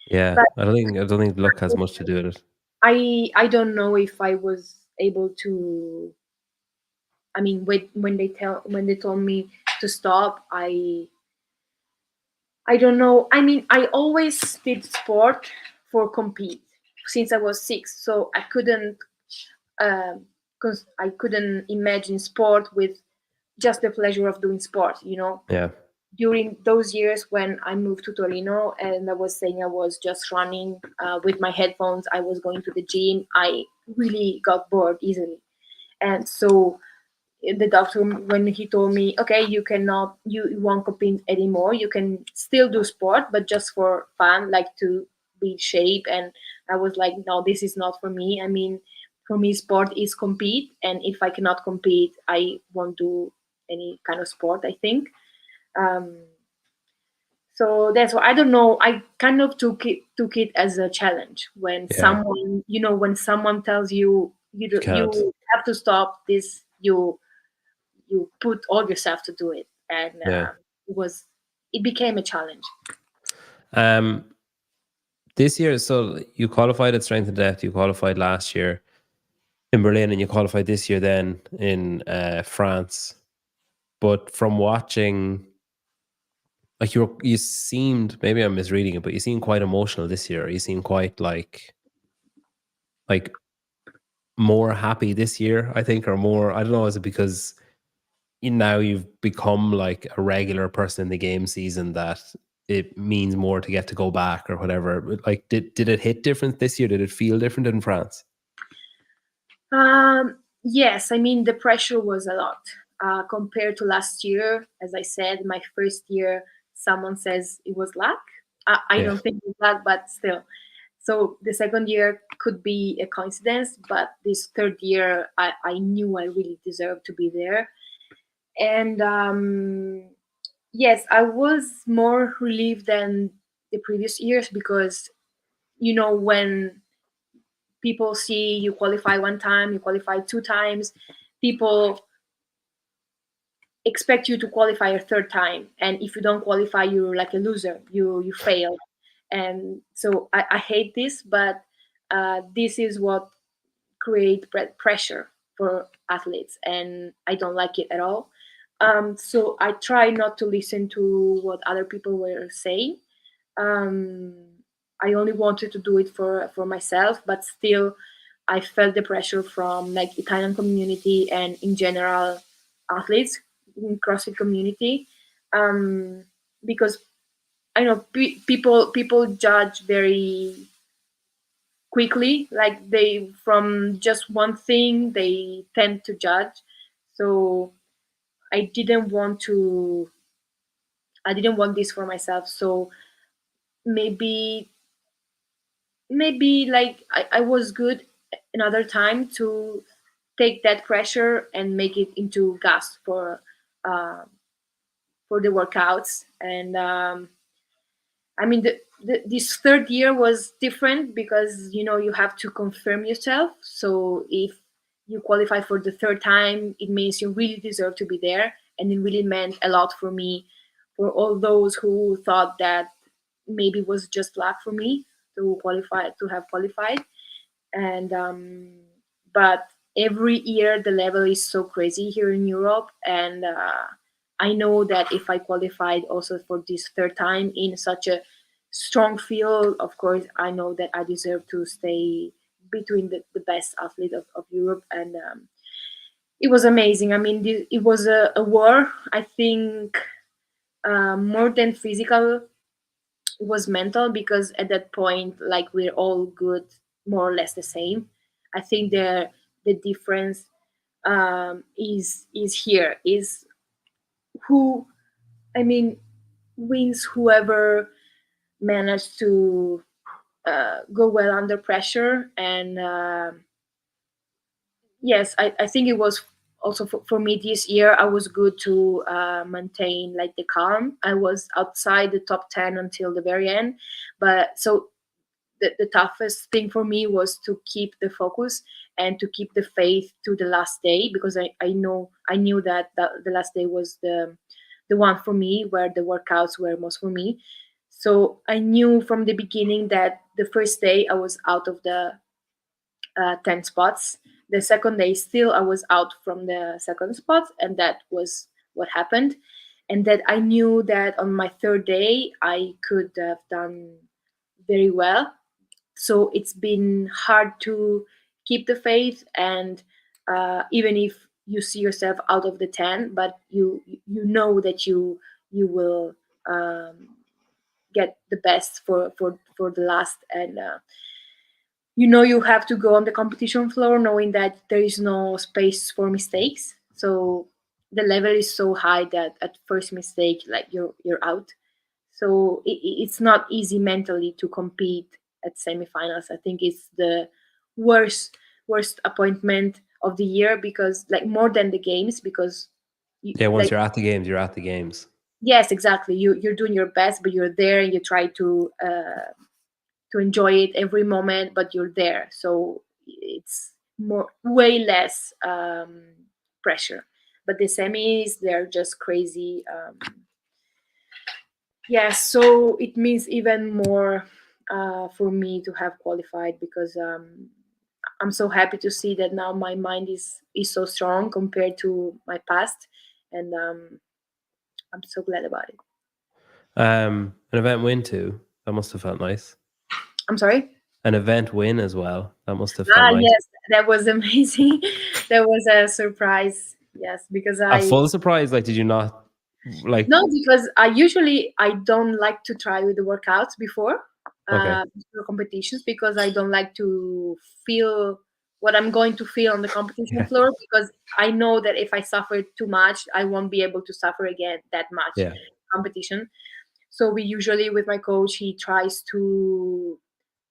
Yeah. but I don't think luck has much to do with it. I don't know if I was able to. I mean, when they told me to stop, I don't know. I mean, I always did sport for compete since I was 6, so I couldn't imagine sport with just the pleasure of doing sport. Yeah. During those years when I moved to Torino, and I was saying I was just running with my headphones, I was going to the gym. I really got bored easily, and so the doctor, when he told me, okay, you won't compete anymore, you can still do sport, but just for fun, like to be in shape. And I was like, no, this is not for me. I mean, for me, sport is compete, and if I cannot compete, I won't do any kind of sport, I think. um, so that's why, I don't know, I kind of took it as a challenge. When Yeah. someone tells you You can't. you have to stop this, you put all yourself to do it. And Yeah. it became a challenge. Um, this year, so you qualified at strength and depth. You qualified last year in Berlin, and you qualified this year then in France. But from watching, like you seemed, maybe I'm misreading it, but you seemed quite emotional this year. You seemed quite like more happy this year, I think, or more. I don't know. Is it because now you've become like a regular person in the game season that it means more to get to go back or whatever? Like, did it hit different this year? Did it feel different in France? Yes, I mean, the pressure was a lot compared to last year. As I said, my first year, someone says it was luck. I Yeah. don't think it was luck, but still. So the second year could be a coincidence, but this third year, I knew I really deserved to be there. And yes, I was more relieved than the previous years, because when people see you qualify one time, you qualify two times, people expect you to qualify a third time, and if you don't qualify, you're like a loser. You fail. And so I hate this, but this is what create pressure for athletes, and I don't like it at all. So I try not to listen to what other people were saying. um, I only wanted to do it for myself, but still I felt the pressure from like Italian community and in general athletes in CrossFit community, um, because I know people judge very quickly, like they from just one thing they tend to judge. So I didn't want to. I didn't want this for myself. So maybe like I was good another time to take that pressure and make it into gas uh, for the workouts. And I mean, this third year was different because you have to confirm yourself. So if you qualify for the third time, it means you really deserve to be there, and it really meant a lot for me. For all those who thought that maybe it was just luck for me to have qualified, and but every year the level is so crazy here in Europe, and I know that if I qualified also for this third time in such a strong field, of course I know that I deserve to stay between the best athlete of Europe. And it was amazing. I mean, it was a war, I think. More than physical, was mental, because at that point, like, we're all good, more or less the same. I think the difference is here, is who, I mean, wins whoever managed to go well under pressure. And yes, I think it was also for me this year. I was good to maintain like the calm. I was outside the top 10 until the very end, but so the toughest thing for me was to keep the focus and to keep the faith to the last day, because I knew that the last day was the one for me, where the workouts were most for me. So I knew from the beginning that the first day I was out of the 10 spots. The second day still I was out from the second spot, and that was what happened. And that I knew that on my third day I could have done very well. So it's been hard to keep the faith, and even if you see yourself out of the 10, but you know that you will get the best for the last. And you have to go on the competition floor knowing that there is no space for mistakes. So the level is so high that at first mistake, like, you're out. So it's not easy mentally to compete at semifinals. I think it's the worst appointment of the year, because, like, more than the games, because Yeah, once like, you're at the games, you're at the games. yes, exactly, you're doing your best, but you're there and you try to enjoy it every moment, but you're there. So it's way less pressure. But the semis, they're just crazy. Yeah, so it means even more for me to have qualified, because I'm so happy to see that now my mind is so strong compared to my past. And I'm so glad about it. An event win too. That must have felt nice. I'm sorry. An event win as well. That must have felt nice. Yes, that was amazing. That was a surprise. Yes, because A full surprise. Like, did you not like? no, because I don't like to try with the workouts before Okay. before competitions, because I don't like to feel what I'm going to feel on the competition Yeah. floor, because I know that if I suffer too much, I won't be able to suffer again that much Yeah. competition. So we usually, with my coach, he tries to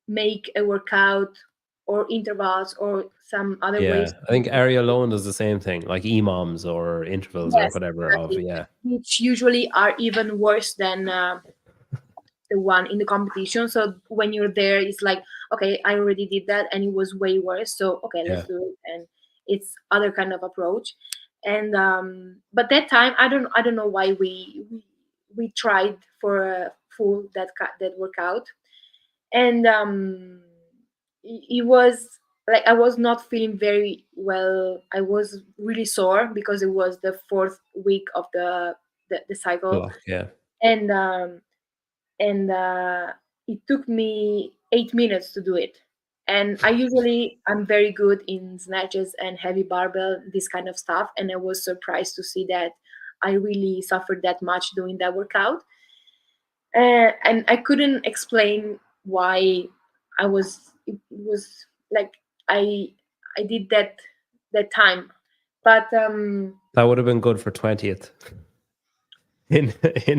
make a workout or intervals or some other ways. Yeah. I think Ari alone does the same thing, like EMOMs or intervals or Yes, whatever. exactly. Yeah. Which usually are even worse than the one in the competition. So when you're there, it's like, okay, I already did that and it was way worse. So okay, let's Yeah. do it. And it's other kind of approach. And but that time, I don't know why we tried for a full that workout. And it was like I was not feeling very well. I was really sore because it was the fourth week of the cycle. Block. Yeah. And it took me 8 minutes to do it. And I'm very good in snatches and heavy barbell, this kind of stuff. And I was surprised to see that I really suffered that much doing that workout. And I couldn't explain why it was like I I did that time. But That would have been good for 20th in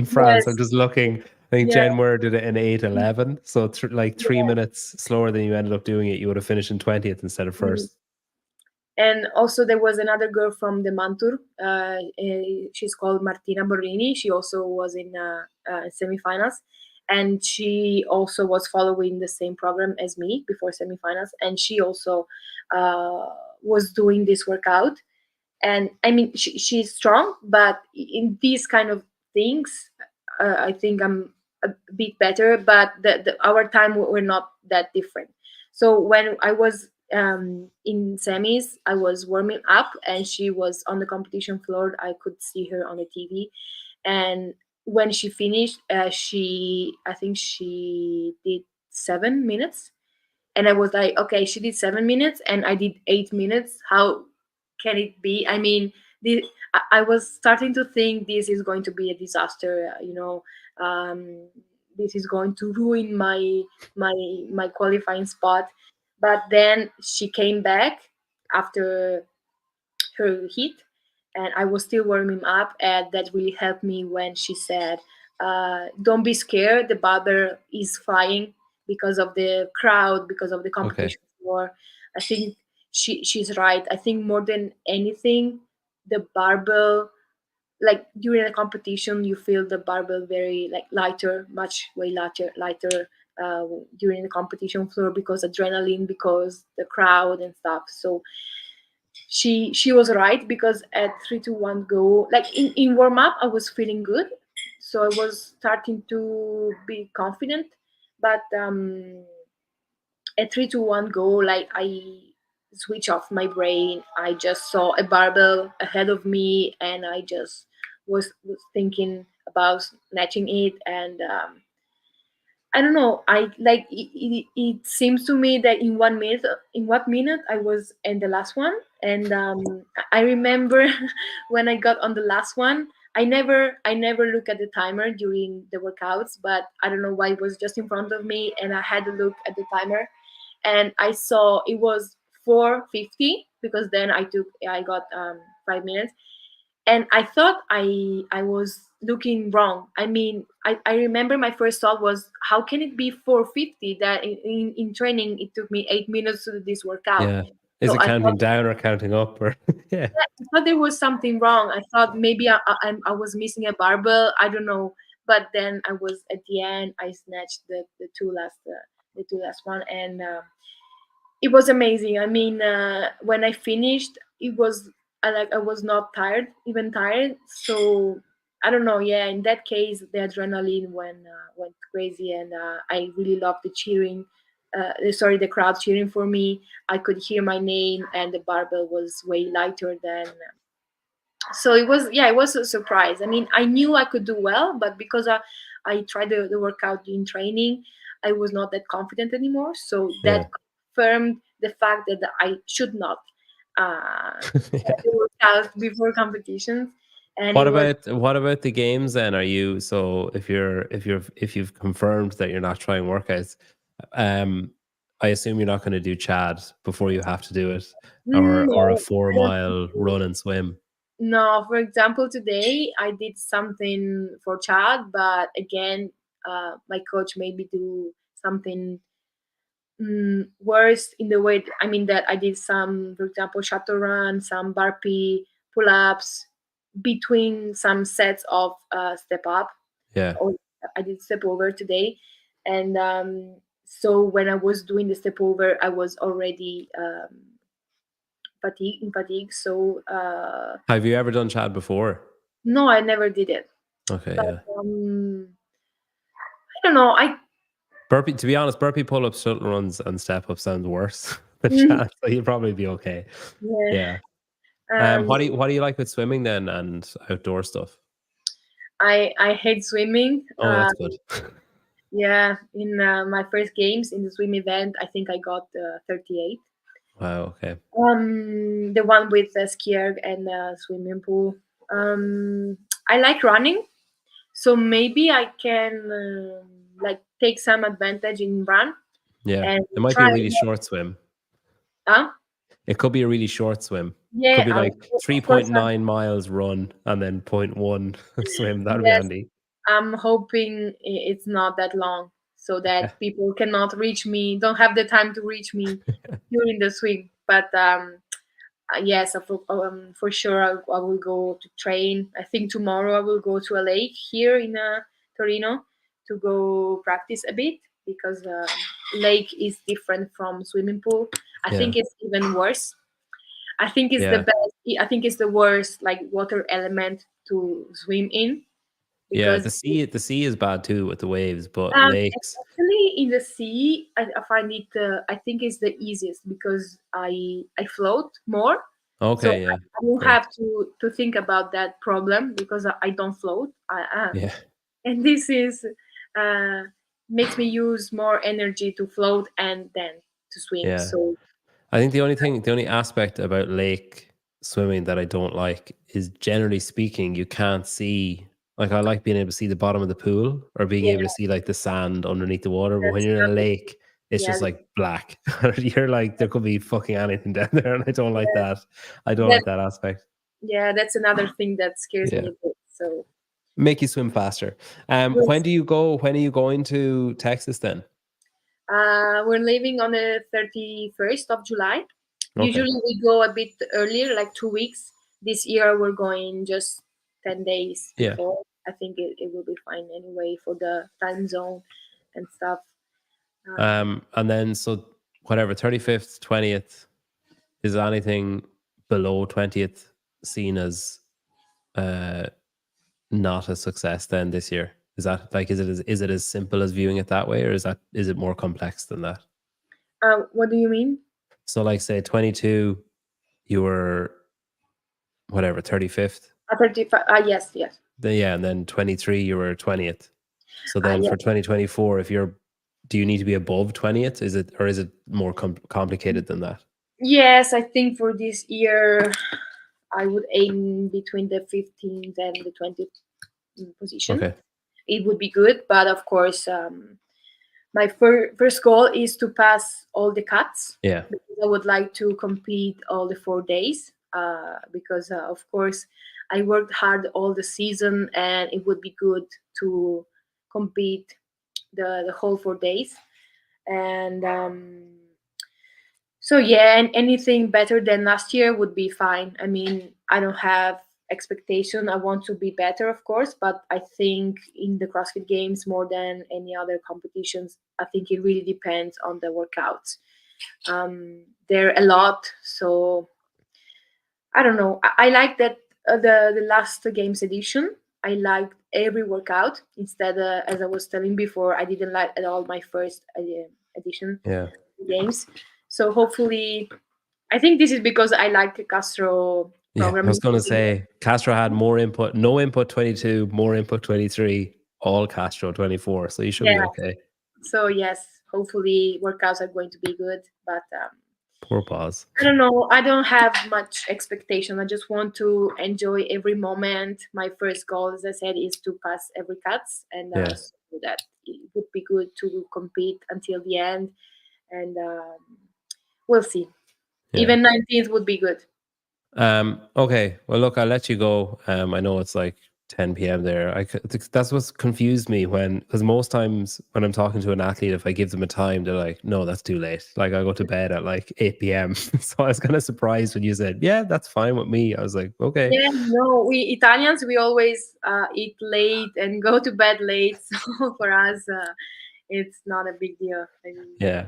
France. I'm yes, just looking. I think yeah. Jen Moore did it in 8:11. So like 3 minutes slower than you ended up doing it. You would have finished in 20th instead of Mm. first. And also there was another girl from the Mantur. She's called Martina Borrini. She also was in semifinals, and she also was following the same program as me before semifinals. And she also uh, was doing this workout. And I mean, she's strong, but in these kind of things, I think I'm a bit better. But our time were not that different. So when I was in semis, I was warming up, and she was on the competition floor. I could see her on the TV, and when she finished, I think she did 7 minutes, and I was like, okay, she did 7 minutes and I did 8 minutes. How can it be? I mean, I was starting to think this is going to be a disaster. This is going to ruin my qualifying spot. But then she came back after her hit, and I was still warming up, and that really helped me when she said, "Don't be scared. The barbell is flying because of the crowd, because of the Okay. competition floor." I think she's right. I think more than anything, the barbell, like during a competition, you feel the barbell very like lighter, much way lighter. During the competition floor, because adrenaline, because the crowd and stuff. So she was right, because at 3 to 1 go, like in warm up, I was feeling good, so I was starting to be confident. But at 3 to 1 go, like I switch off my brain. I just saw a barbell ahead of me, and I just was thinking about snatching it. And I don't know. I like it seems to me that in what minute I was in the last one, and I remember when I got on the last one. I never look at the timer during the workouts, but I don't know why it was just in front of me, and I had to look at the timer, and I saw it was 4:50, because then I got 5 minutes, and I thought I was looking wrong. I mean, I remember my first thought was, how can it be 4:50? That in training it took me 8 minutes to do this workout. Yeah. Is So it counting down or counting up or yeah. I thought there was something wrong. I thought maybe I was missing a barbell. I don't know. But then I was at the end. I snatched the two last one, and it was amazing. I mean, when I finished, it was I was not tired, even tired. So I don't know. Yeah, in that case, the adrenaline went crazy, and I really loved the cheering. Sorry, the crowd cheering for me. I could hear my name, and the barbell was way lighter than. So it was, yeah, it was a surprise. I mean, I knew I could do well, but because I tried the workout in training, I was not that confident anymore. So Yeah. that confirmed the fact that I should not Yeah. do workout before competitions. And it was What about the games then? Are you so if you've confirmed that you're not trying workouts, um, I assume you're not going to do Chad before you have to do it, or a no, 4 mile run and swim. no. For example, today I did something for Chad, but again, my coach made me do something worse, in the way I mean that I did some, for example, shuttle run, some burpee, pull-ups between some sets of step up, Yeah. or I did step over today. And so when I was doing the step over, I was already fatigue. So Have you ever done Chad before? no, I never did it. Okay. But Yeah. I don't know. I Burpee. To be honest, burpee pull-ups, shuttle runs, and step up sounds worse than mm, Chad. So you'll probably be okay. yeah. Yeah. Um, What do you like with swimming then and outdoor stuff? I hate swimming. Oh, that's good. Yeah, in my first games in the swim event, I think I got 38. Wow. Okay. The one with the ski erg and the swimming pool. Um, I like running, so maybe I can like take some advantage in run Yeah. and It might be try. a really short swim. Huh? It could be a really short swim. Could Yeah, be like of course. 3.9 miles run and then 0.1 swim. That'd be Yes, handy. I'm hoping it's not that long, so Yeah. that people cannot reach me, don't have the time to reach me during the swim. But yes, for sure I will go to train. I think tomorrow I will go to a lake here in Torino to go practice a bit because lake is different from swimming pool. I Yeah. think it's even worse. I think it's the Yeah. best. I think it's the worst like water element to swim in Yeah. because The sea is bad too with the waves, but um, lakes. actually, in the sea, I find it. I think it's the easiest because I float more, so Okay. I Yeah. don't Great. have to think about that problem because I don't float. Yeah. And this is uh, makes me use more energy to float and then to swim. Yeah. So I think the only aspect about lake swimming that I don't like is generally speaking, you can't see. Like I like being able to see the bottom of the pool or being yeah, able to see like the sand underneath the water. But when that's you're in a another. lake, it's Yeah, just like black. You're like there could be fucking anything down there, and I don't like yeah, that. I don't that like that aspect. yeah, that's another thing that scares me Yeah, a bit. So make you swim faster. When yes. do you go? When are you going to Texas then? We're leaving on the 31st of July. Okay. Usually we go a bit earlier, like 2 weeks. This year we're going just 10 days Yeah. before. I think it will be fine anyway for the time zone and stuff. And then so whatever 35th, 20th. Is anything below 20th seen as uh, not a success then this year? Is that like is it as simple as viewing it that way, or is it more complex than that? What do you mean? So like say 22, you were whatever 35th. 35? Yes, yes. Then yeah, and then 23 you were 20th. So then Yeah. for 2024, if you're do you need to be above 20th? Is it or is it more complicated than that? Yes, I think for this year I would aim between the 15th and the 20th position. Okay. It would be good, but of course, my first goal is to pass all the cuts Yeah. because I would like to compete all the 4 days. Because of course, I worked hard all the season, and it would be good to compete the whole 4 days. And so yeah, and anything better than last year would be fine. I mean, I don't have expectation. I want to be better, of course, but I think in the CrossFit Games more than any other competitions, I think it really depends on the workouts. There are a lot, so I don't know. I like that the last games edition. I liked every workout instead. As I was telling before, I didn't like at all my first edition Yeah. games. So hopefully I think this is because I like Castro Yeah, I was programming. going to say Castro had more input, no input 22, more input 23, all Castro 24. So you should be Yeah. okay. So yes, hopefully workouts are going to be good. But Poor pause. I don't know. I don't have much expectation. I just want to enjoy every moment. My first goal, as I said, is to pass every cuts, and Yeah. so that it would be good to compete until the end. And we'll see. Yeah. Even 19th would be good. Okay. Well, look, I'll let you go. I know it's like 10 p.m. there. That's what's confused me because most times when I'm talking to an athlete, if I give them a time, they're like, no, that's too late. Like I go to bed at like 8 p.m. So I was kind of surprised when you said, yeah, that's fine with me. I was like, okay. Yeah, no, we Italians we always eat late and go to bed late. So for us, it's not a big deal. I mean, Yeah.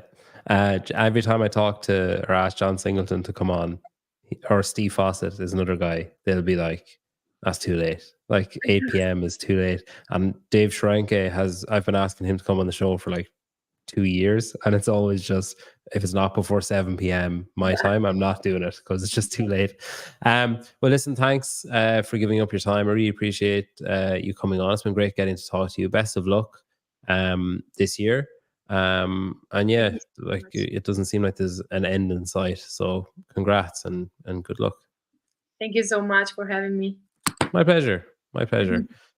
Every time I talk to or ask John Singleton to come on, or Steve Fawcett is another guy, they'll be like, that's too late. Like 8 p.m. is too late. And Dave Schrenke I've been asking him to come on the show for like 2 years. And it's always just, if it's not before 7 p.m. my time, I'm not doing it because it's just too late. Well, listen, thanks for giving up your time. I really appreciate you coming on. It's been great getting to talk to you. Best of luck. this year. And yeah, Thank you so like much. it doesn't seem like there's an end in sight. So congrats and good luck. Thank you so much for having me. My pleasure. My pleasure.